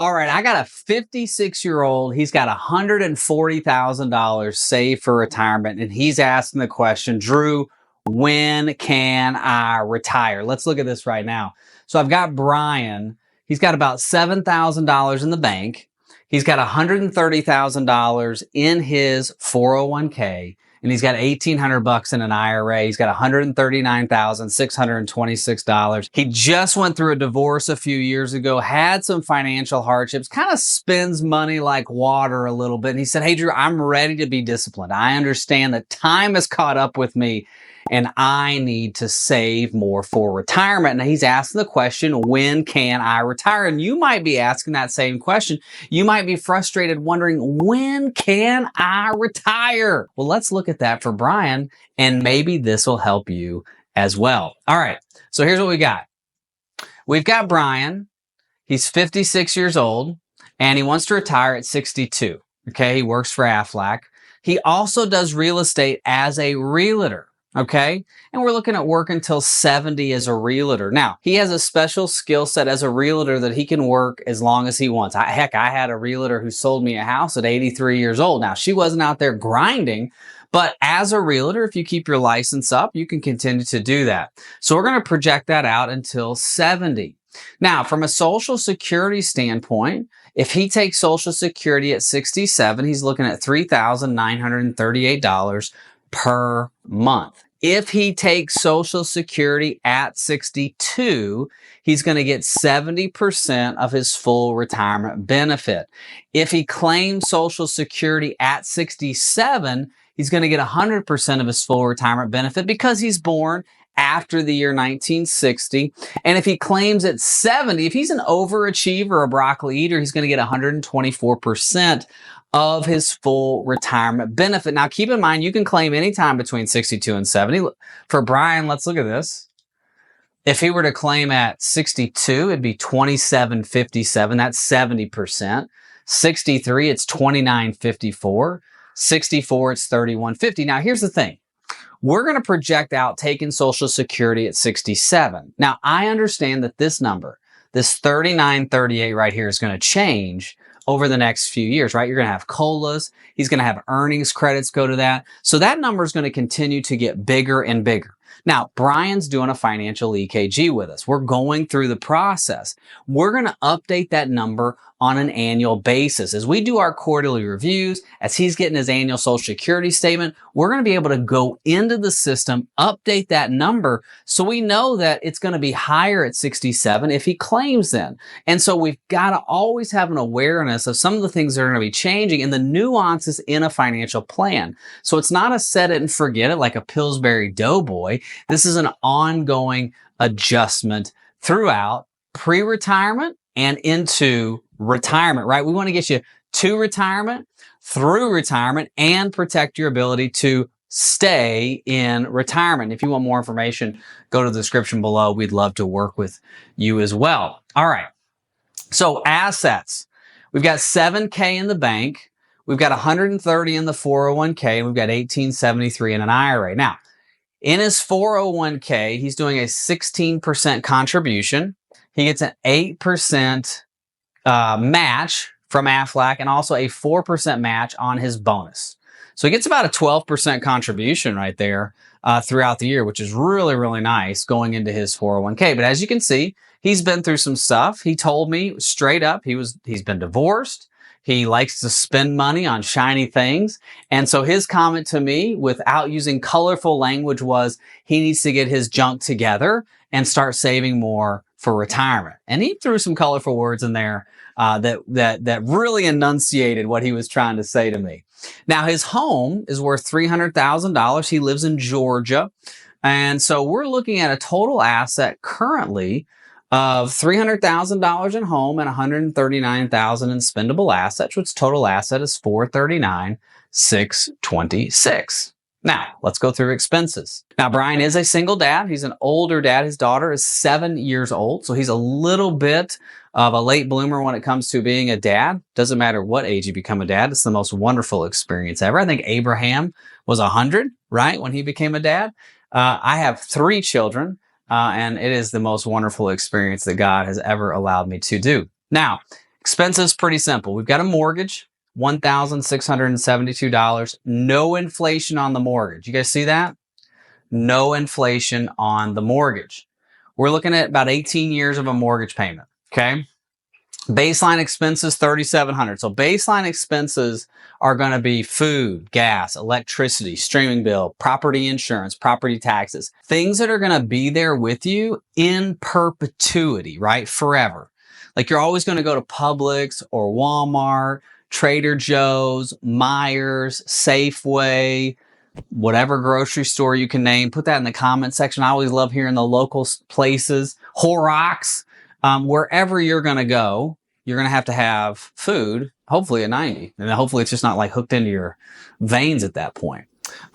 All right, I got a 56-year-old. He's got $140,000 saved for retirement, and he's asking the question, Drew, when can I retire? Let's look at this right now. So I've got Brian. He's got about $7,000 in the bank. He's got $130,000 in his 401k. And he's got $1,800 in an IRA. He's got $139,626. He just went through a divorce a few years ago, had some financial hardships, kind of spends money like water a little bit. And he said, hey, Drew, I'm ready to be disciplined. I understand that time has caught up with me and I need to save more for retirement. And he's asking the question, when can I retire? And you might be asking that same question. You might be frustrated wondering, when can I retire? Well, let's look at that for Brian, and maybe this will help you as well. All right, so here's what we got. We've got Brian. He's 56 years old, and he wants to retire at 62. Okay, he works for Aflac. He also does real estate as a realtor. Okay. And we're looking at work until 70 as a realtor. Now, he has a special skill set as a realtor that he can work as long as he wants. Heck, I had a realtor who sold me a house at 83 years old. Now, she wasn't out there grinding, but as a realtor, if you keep your license up, you can continue to do that. So we're going to project that out until 70. Now, from a Social Security standpoint, if he takes Social Security at 67, he's looking at $3,938 per month. If he takes Social Security at 62, he's going to get 70% of his full retirement benefit. If he claims Social Security at 67, he's going to get 100% of his full retirement benefit because he's born after the year 1960. And if he claims at 70, if he's an overachiever, a broccoli eater, he's going to get 124% of his full retirement benefit. Now, keep in mind, you can claim anytime between 62 and 70. For Brian, let's look at this. If he were to claim at 62, it'd be $2,757. That's 70%. 63, it's $2,954. 64, it's $3,150. Now, here's the thing. We're going to project out taking Social Security at 67. Now, I understand that this number, this $3,938 right here, is going to change over the next few years, right? You're going to have COLAs. He's going to have earnings credits go to that. So that number is going to continue to get bigger and bigger. Now, Brian's doing a financial EKG with us. We're going through the process. We're going to update that number on an annual basis. As we do our quarterly reviews, as he's getting his annual Social Security statement, we're going to be able to go into the system, update that number so we know that it's going to be higher at 67 if he claims then. And so we've got to always have an awareness of some of the things that are going to be changing and the nuances in a financial plan. So it's not a set it and forget it like a Pillsbury Doughboy. This is an ongoing adjustment throughout pre-retirement and into retirement, right? We want to get you to retirement, through retirement, and protect your ability to stay in retirement. If you want more information, go to the description below. We'd love to work with you as well. All right. So assets. We've got $7K in the bank. We've got $130 in the 401k. And we've got $1,873 in an IRA. Now, in his 401k, he's doing a 16% contribution. He gets an 8% match from Aflac and also a 4% match on his bonus. So he gets about a 12% contribution right there throughout the year, which is really, really nice going into his 401k. But as you can see, he's been through some stuff. He told me straight up he's been divorced. He likes to spend money on shiny things. And so his comment to me, without using colorful language, was he needs to get his junk together and start saving more for retirement. And he threw some colorful words in there that really enunciated what he was trying to say to me. Now, his home is worth $300,000. He lives in Georgia. And so we're looking at a total asset currently of $300,000 in home and $139,000 in spendable assets, which total asset is $439,626. Now, let's go through expenses. Now, Brian is a single dad. He's an older dad. His daughter is 7 years old, so he's a little bit of a late bloomer when it comes to being a dad. Doesn't matter what age you become a dad. It's the most wonderful experience ever. I think Abraham was 100, right, when he became a dad. I have 3 children. And it is the most wonderful experience that God has ever allowed me to do. Now, Expenses, pretty simple. We've got a mortgage, $1,672. No inflation on the mortgage. You guys see that? No inflation on the mortgage. We're looking at about 18 years of a mortgage payment, okay? Baseline expenses, $3,700. So baseline expenses are going to be food, gas, electricity, streaming bill, property insurance, property taxes, things that are going to be there with you in perpetuity, right? Forever. Like you're always going to go to Publix or Walmart, Trader Joe's, Myers, Safeway, whatever grocery store you can name. Put that in the comment section. I always love hearing the local places. Horrocks. Wherever you're going to go, you're going to have food, hopefully at 90. And hopefully it's just not like hooked into your veins at that point.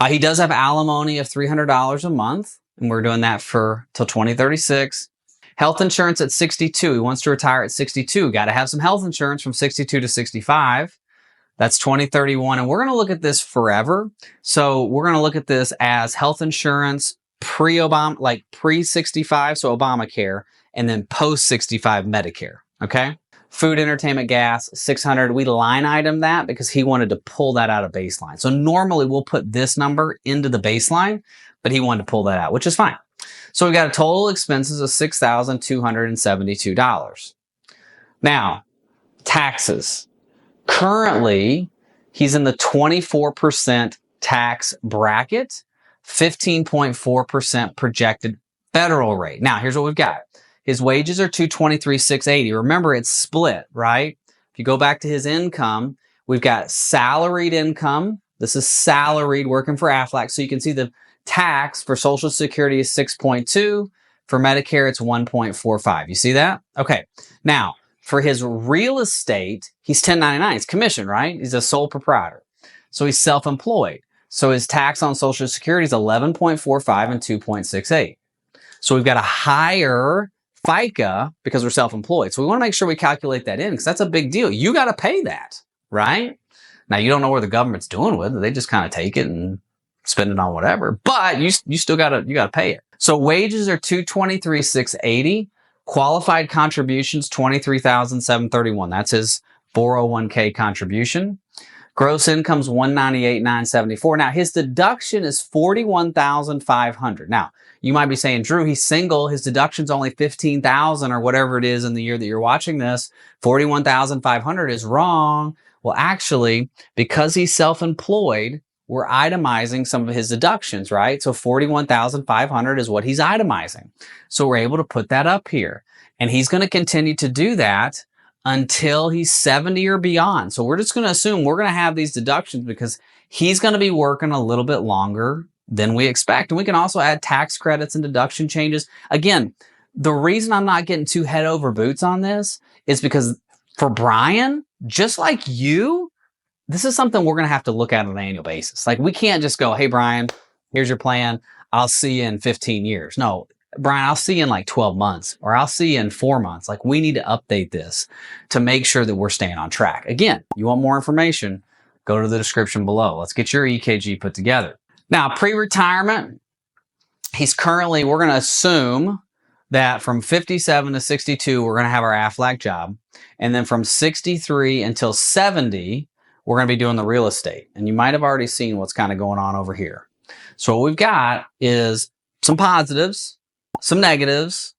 He does have alimony of $300 a month, and we're doing that till 2036. Health insurance at 62. He wants to retire at 62. Got to have some health insurance from 62 to 65. That's 2031. And we're going to look at this forever. So we're going to look at this as health insurance pre-Obama, like pre-65, so Obamacare, and then post-65 Medicare, okay? Food, entertainment, gas, $600. We line item that because he wanted to pull that out of baseline. So normally we'll put this number into the baseline, but he wanted to pull that out, which is fine. So we got a total expenses of $6,272. Now, taxes. Currently, he's in the 24% tax bracket, 15.4% projected federal rate. Now, here's what we've got. His wages are $223,680. Remember, it's split, right? If you go back to his income, we've got salaried income. This is salaried working for Aflac. So you can see the tax for Social Security is 6.2. For Medicare, it's 1.45. You see that? Okay. Now, for his real estate, he's 1099. It's commission, right? He's a sole proprietor. So he's self-employed. So his tax on Social Security is 11.45 and 2.68. So we've got a higher FICA because we're self-employed. So we want to make sure we calculate that in because that's a big deal. You got to pay that, right? Now, you don't know where the government's doing with it. They just kind of take it and spend it on whatever. But you still got to pay it. So wages are $223,680. Qualified contributions, $23,731. That's his 401k contribution. Gross income's $198,974. Now, his deduction is $41,500. Now, you might be saying, Drew, he's single. His deduction's only $15,000 or whatever it is in the year that you're watching this. $41,500 is wrong. Well, actually, because he's self-employed, we're itemizing some of his deductions, right? So $41,500 is what he's itemizing. So we're able to put that up here. And he's going to continue to do that until he's 70 or beyond. So we're just going to assume we're going to have these deductions because he's going to be working a little bit longer than we expect. And we can also add tax credits and deduction changes. Again, the reason I'm not getting too head over boots on this is because for Brian, just like you, this is something we're going to have to look at on an annual basis. Like we can't just go, hey, Brian, here's your plan. I'll see you in 15 years. No, Brian, I'll see you in like 12 months or I'll see you in 4 months. Like we need to update this to make sure that we're staying on track. Again, you want more information, go to the description below. Let's get your EKG put together. Now, pre-retirement, we're going to assume that from 57 to 62, we're going to have our Aflac job. And then from 63 until 70, we're going to be doing the real estate. And you might have already seen what's kind of going on over here. So what we've got is some positives, some negatives,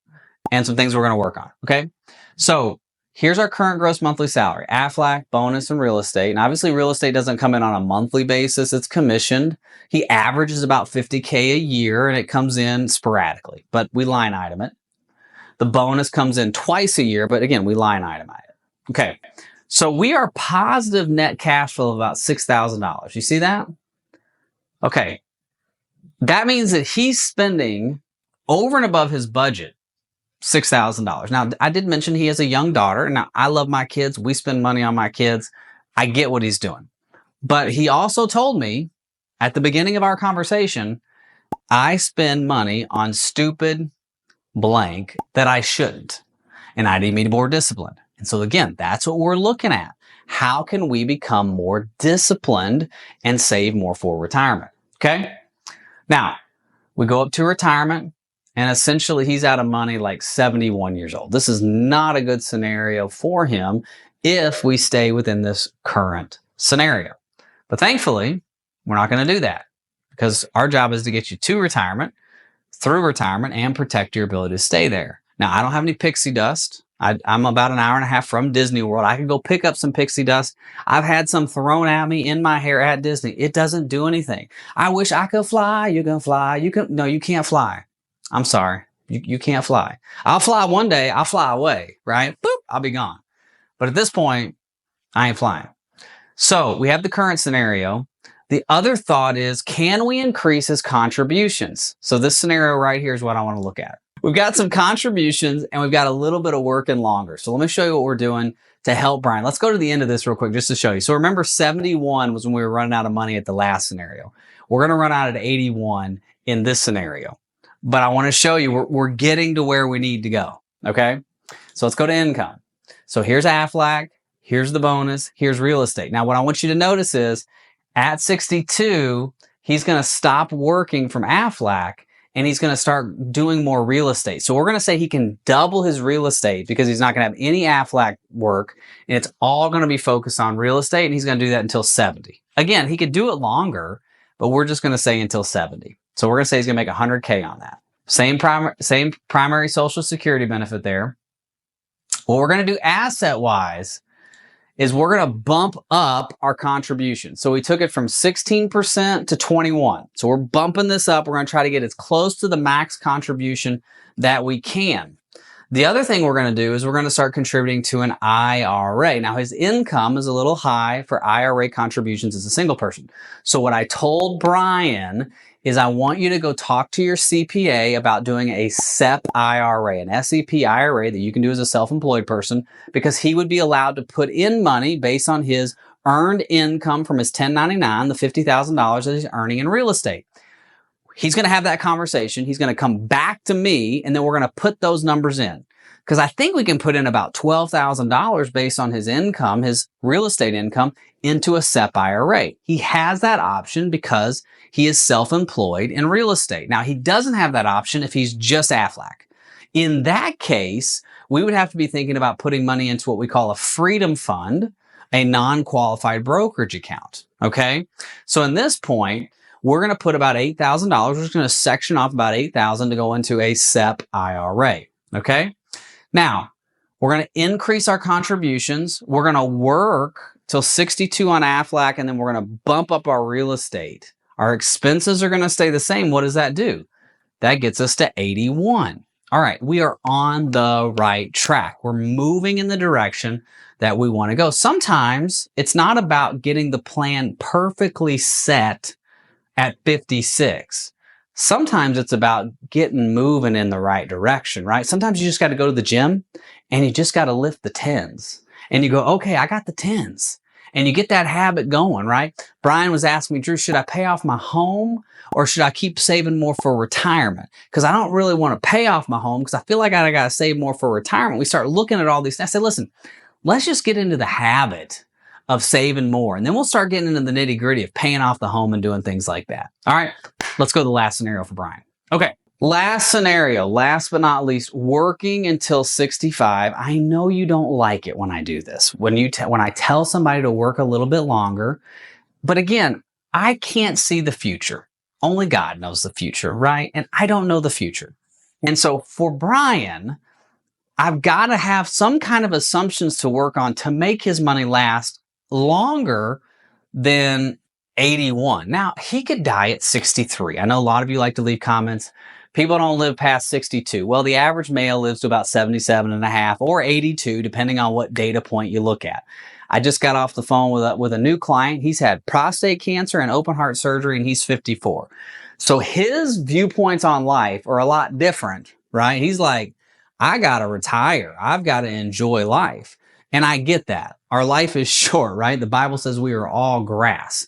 and some things we're going to work on. Okay. So here's our current gross monthly salary, Aflac, bonus, and real estate. And obviously real estate doesn't come in on a monthly basis. It's commissioned. He averages about $50K a year and it comes in sporadically, but we line item it. The bonus comes in twice a year, but again, we line item it. Okay. So we are positive net cash flow of about $6,000. You see that? Okay. That means that he's spending over and above his budget $6,000. Now, I did mention he has a young daughter. Now, I love my kids. We spend money on my kids. I get what he's doing. But he also told me at the beginning of our conversation, I spend money on stupid blank that I shouldn't. And I need me to be more disciplined. And so again, that's what we're looking at. How can we become more disciplined and save more for retirement? Okay. Now we go up to retirement and essentially he's out of money like 71 years old. This is not a good scenario for him if we stay within this current scenario. But thankfully, we're not going to do that because our job is to get you to retirement, through retirement, and protect your ability to stay there. Now, I don't have any pixie dust. I'm about an hour and a half from Disney World. I can go pick up some pixie dust. I've had some thrown at me in my hair at Disney. It doesn't do anything. I wish I could fly. You can fly. No, you can't fly. I'm sorry. You can't fly. I'll fly one day. I'll fly away, right? Boop, I'll be gone. But at this point, I ain't flying. So we have the current scenario. The other thought is, can we increase his contributions? So this scenario right here is what I want to look at. We've got some contributions and we've got a little bit of working longer. So let me show you what we're doing to help Brian. Let's go to the end of this real quick just to show you. So remember 71 was when we were running out of money at the last scenario. We're going to run out at 81 in this scenario. But I want to show you we're getting to where we need to go. Okay. So let's go to income. So here's AFLAC. Here's the bonus. Here's real estate. Now what I want you to notice is at 62, he's going to stop working from AFLAC and he's going to start doing more real estate. So we're going to say he can double his real estate because he's not going to have any AFLAC work and it's all going to be focused on real estate and he's going to do that until 70. Again, he could do it longer, but we're just going to say until 70. So we're going to say he's going to make $100K on that. Same primary Social Security benefit there. What we're going to do asset-wise is we're going to bump up our contribution. So we took it from 16% to 21. So we're bumping this up. We're going to try to get as close to the max contribution that we can. The other thing we're going to do is we're going to start contributing to an IRA. Now his income is a little high for IRA contributions as a single person. So what I told Brian is I want you to go talk to your CPA about doing a SEP IRA, an SEP IRA that you can do as a self-employed person, because he would be allowed to put in money based on his earned income from his 1099, the $50,000 that he's earning in real estate. He's going to have that conversation. He's going to come back to me, and then we're going to put those numbers in. Because I think we can put in about $12,000 based on his income, his real estate income, into a SEP IRA. He has that option because he is self-employed in real estate. Now, he doesn't have that option if he's just AFLAC. In that case, we would have to be thinking about putting money into what we call a freedom fund, a non-qualified brokerage account. Okay? So in this point, we're going to put about $8,000. We're just going to section off about $8,000 to go into a SEP IRA. Okay? Now, we're going to increase our contributions. We're going to work till 62 on AFLAC, and then we're going to bump up our real estate. Our expenses are going to stay the same. What does that do? That gets us to 81. All right, we are on the right track. We're moving in the direction that we want to go. Sometimes it's not about getting the plan perfectly set at 56. Sometimes it's about getting moving in the right direction, right? Sometimes you just got to go to the gym and you just got to lift the 10s. And you go, okay, I got the 10s. And you get that habit going, right? Brian was asking me, Drew, should I pay off my home or should I keep saving more for retirement? Because I don't really want to pay off my home because I feel like I got to save more for retirement. We start looking at all these things. I said, listen, let's just get into the habit of saving more. And then we'll start getting into the nitty gritty of paying off the home and doing things like that. All right, let's go to the last scenario for Brian. Okay. Last scenario, last but not least, working until 65. I know you don't like it when I do this, when I tell somebody to work a little bit longer. But again, I can't see the future. Only God knows the future, right? And I don't know the future. And so for Brian, I've got to have some kind of assumptions to work on to make his money last longer than 81. Now, he could die at 63. I know a lot of you like to leave comments. People don't live past 62. Well, the average male lives to about 77 and a half or 82, depending on what data point you look at. I just got off the phone with a new client. He's had prostate cancer and open heart surgery, and he's 54. So his viewpoints on life are a lot different, right? He's like, I got to retire. I've got to enjoy life. And I get that. Our life is short, right? The Bible says we are all grass.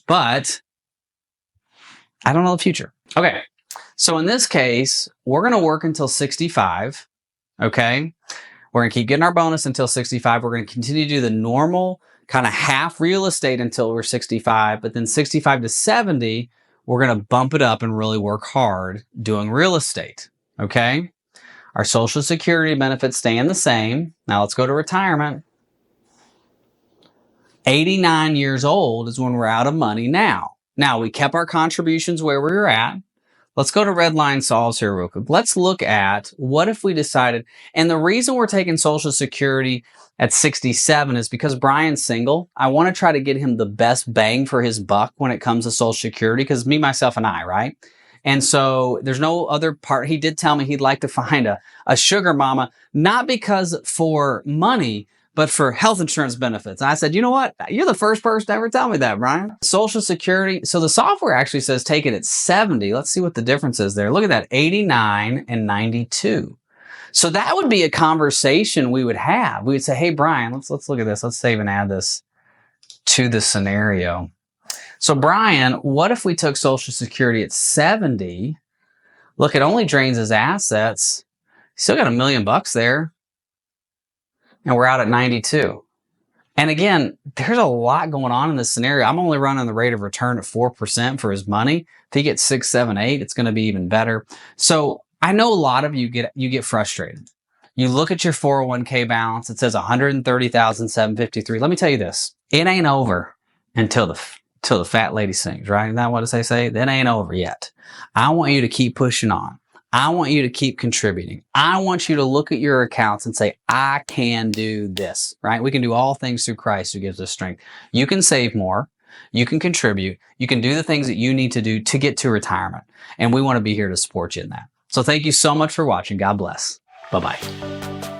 But I don't know the future. Okay. So in this case, we're going to work until 65, okay? We're going to keep getting our bonus until 65. We're going to continue to do the normal kind of half real estate until we're 65, but then 65 to 70, we're going to bump it up and really work hard doing real estate, okay? Our Social Security benefits staying the same. Now let's go to retirement. 89 years old is when we're out of money now. Now, we kept our contributions where we were at. Let's go to red line solves here real quick. Let's look at what if we decided, and the reason we're taking Social Security at 67 is because Brian's single. I want to try to get him the best bang for his buck when it comes to Social Security, because me, myself, and I, right? And so there's no other part. He did tell me he'd like to find a sugar mama, not because for money, but for health insurance benefits. And I said, you know what? You're the first person to ever tell me that, Brian. Social Security. So the software actually says take it at 70. Let's see what the difference is there. Look at that, 89 and 92. So that would be a conversation we would have. We would say, hey, Brian, let's look at this. Let's save and add this to the scenario. So Brian, what if we took Social Security at 70? Look, it only drains his assets. He's still got $1 million there. And we're out at 92. And again, there's a lot going on in this scenario. I'm only running the rate of return at 4% for his money. If he gets 6, 7, 8, it's going to be even better. So I know a lot of you get frustrated. You look at your 401k balance, it says 130,753. Let me tell you this. It ain't over until the fat lady sings, right? Isn't that what they say? That ain't over yet. I want you to keep pushing on. I want you to keep contributing. I want you to look at your accounts and say, I can do this, right? We can do all things through Christ who gives us strength. You can save more. You can contribute. You can do the things that you need to do to get to retirement. And we want to be here to support you in that. So thank you so much for watching. God bless. Bye-bye.